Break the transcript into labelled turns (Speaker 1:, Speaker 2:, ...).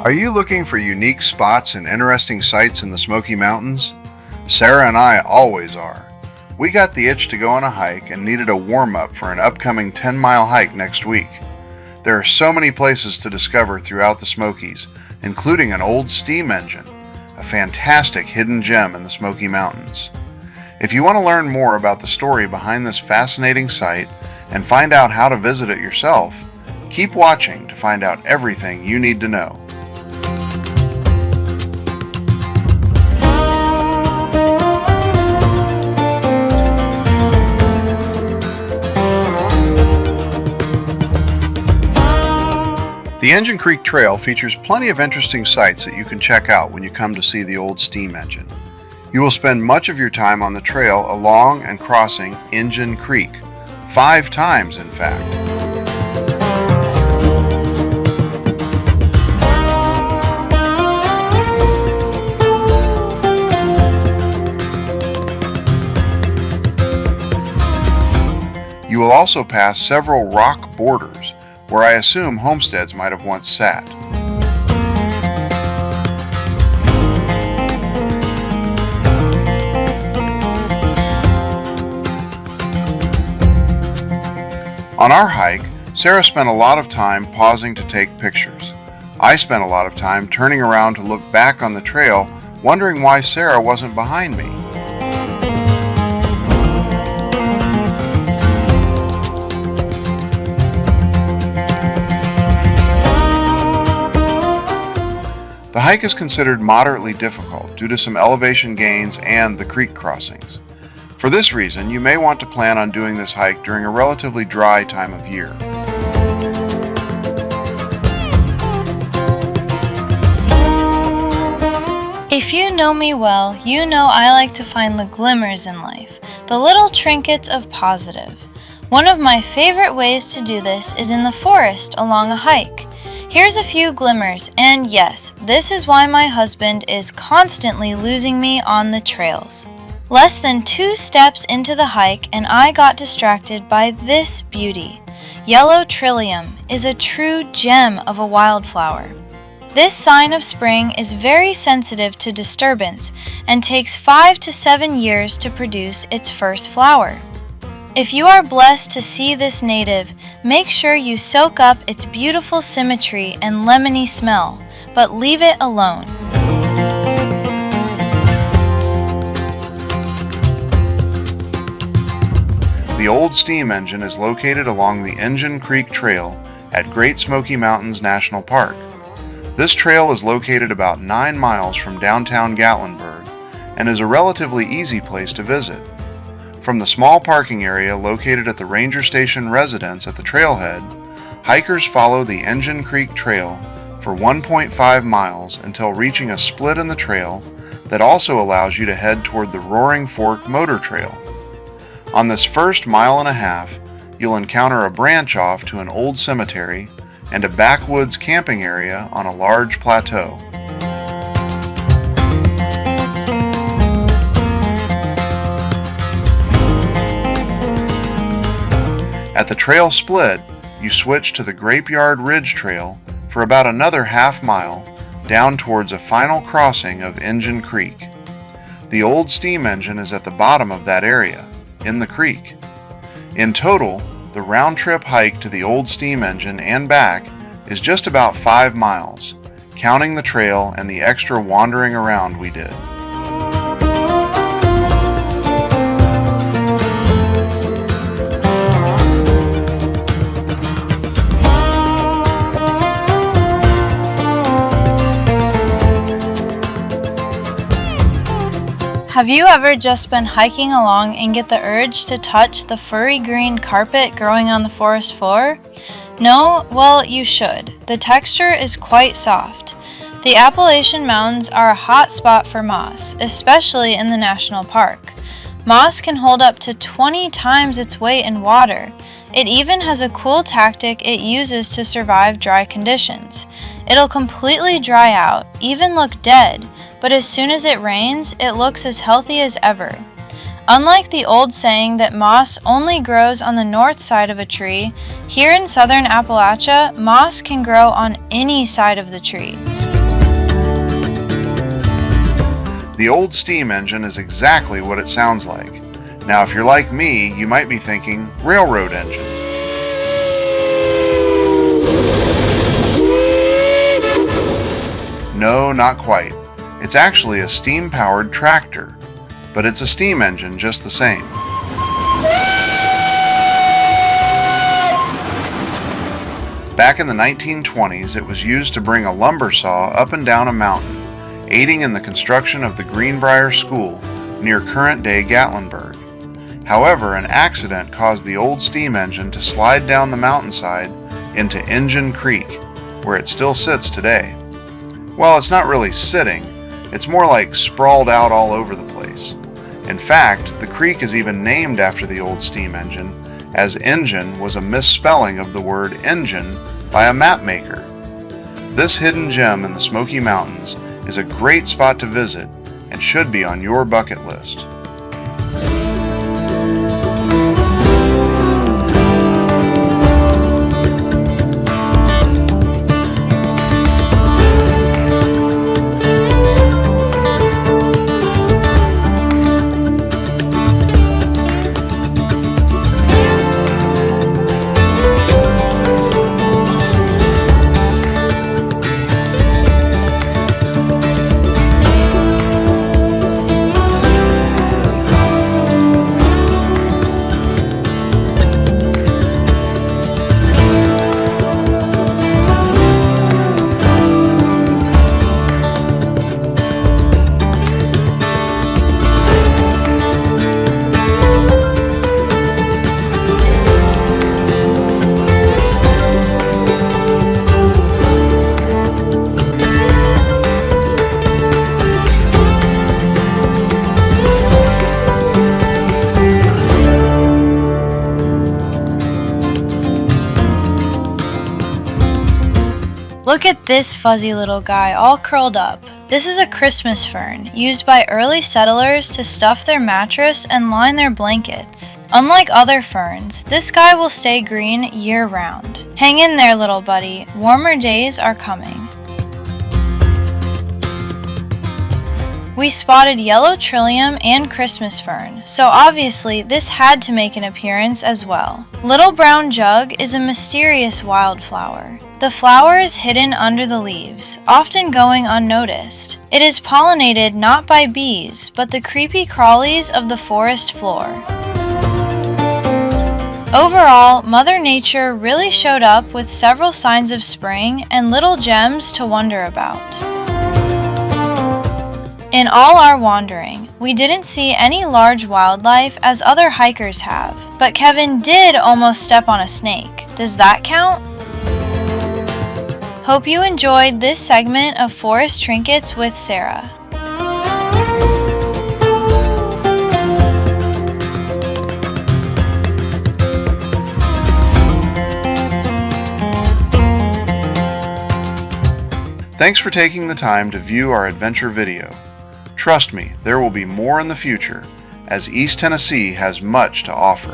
Speaker 1: Are you looking for unique spots and interesting sights in the Smoky Mountains? Sarah and I always are. We got the itch to go on a hike and needed a warm-up for an upcoming 10-mile hike next week. There are so many places to discover throughout the Smokies, including an old steam engine, a fantastic hidden gem in the Smoky Mountains. If you want to learn more about the story behind this fascinating site and find out how to visit it yourself, keep watching to find out everything you need to know. The Injun Creek Trail features plenty of interesting sights that you can check out when you come to see the old steam engine. You will spend much of your time on the trail along and crossing Injun Creek, 5 times in fact. You will also pass several rock borders, where I assume homesteads might have once sat. On our hike, Sarah spent a lot of time pausing to take pictures. I spent a lot of time turning around to look back on the trail, wondering why Sarah wasn't behind me. The hike is considered moderately difficult due to some elevation gains and the creek crossings. For this reason, you may want to plan on doing this hike during a relatively dry time of year.
Speaker 2: If you know me well, you know I like to find the glimmers in life, the little trinkets of positive. One of my favorite ways to do this is in the forest along a hike. Here's a few glimmers, and yes, this is why my husband is constantly losing me on the trails. Less than 2 steps into the hike and I got distracted by this beauty. Yellow trillium is a true gem of a wildflower. This sign of spring is very sensitive to disturbance and takes 5 to 7 years to produce its first flower. If you are blessed to see this native, make sure you soak up its beautiful symmetry and lemony smell, but leave it alone.
Speaker 1: The old steam engine is located along the Injun Creek Trail at Great Smoky Mountains National Park. This trail is located about 9 miles from downtown Gatlinburg and is a relatively easy place to visit. From the small parking area located at the Ranger Station residence at the trailhead, hikers follow the Injun Creek Trail for 1.5 miles until reaching a split in the trail that also allows you to head toward the Roaring Fork Motor Trail. On this first 1.5 miles, you'll encounter a branch off to an old cemetery and a backwoods camping area on a large plateau. At the trail split, you switch to the Grapeyard Ridge Trail for about another 1/2 mile down towards a final crossing of Injun Creek. The old steam engine is at the bottom of that area, in the creek. In total, the round-trip hike to the old steam engine and back is just about 5 miles, counting the trail and the extra wandering around we did.
Speaker 2: Have you ever just been hiking along and get the urge to touch the furry green carpet growing on the forest floor? No? Well, you should. The texture is quite soft. The Appalachian Mountains are a hot spot for moss, especially in the national park. Moss can hold up to 20 times its weight in water. It even has a cool tactic it uses to survive dry conditions. It'll completely dry out, even look dead, but as soon as it rains, it looks as healthy as ever. Unlike the old saying that moss only grows on the north side of a tree, here in southern Appalachia, moss can grow on any side of the tree.
Speaker 1: The old steam engine is exactly what it sounds like. Now, if you're like me, you might be thinking railroad engine. No, not quite. It's actually a steam-powered tractor, but it's a steam engine just the same. Back in the 1920s, it was used to bring a lumber saw up and down a mountain, aiding in the construction of the Greenbriar School near current-day Gatlinburg. However, an accident caused the old steam engine to slide down the mountainside into Injun Creek, where it still sits today. Well, it's not really sitting, it's more like sprawled out all over the place. In fact, the creek is even named after the old steam engine, as Injun was a misspelling of the word engine by a map maker. This hidden gem in the Smoky Mountains is a great spot to visit and should be on your bucket list.
Speaker 2: Look at this fuzzy little guy all curled up. This is a Christmas fern, used by early settlers to stuff their mattress and line their blankets. Unlike other ferns, this guy will stay green year-round. Hang in there, little buddy. Warmer days are coming. We spotted yellow trillium and Christmas fern, so obviously this had to make an appearance as well. Little brown jug is a mysterious wildflower. The flower is hidden under the leaves, often going unnoticed. It is pollinated not by bees, but the creepy crawlies of the forest floor. Overall, Mother Nature really showed up with several signs of spring and little gems to wonder about. In all our wandering, we didn't see any large wildlife as other hikers have, but Kevin did almost step on a snake. Does that count? Hope you enjoyed this segment of Forest Trinkets with Sarah.
Speaker 1: Thanks for taking the time to view our adventure video. Trust me, there will be more in the future, as East Tennessee has much to offer.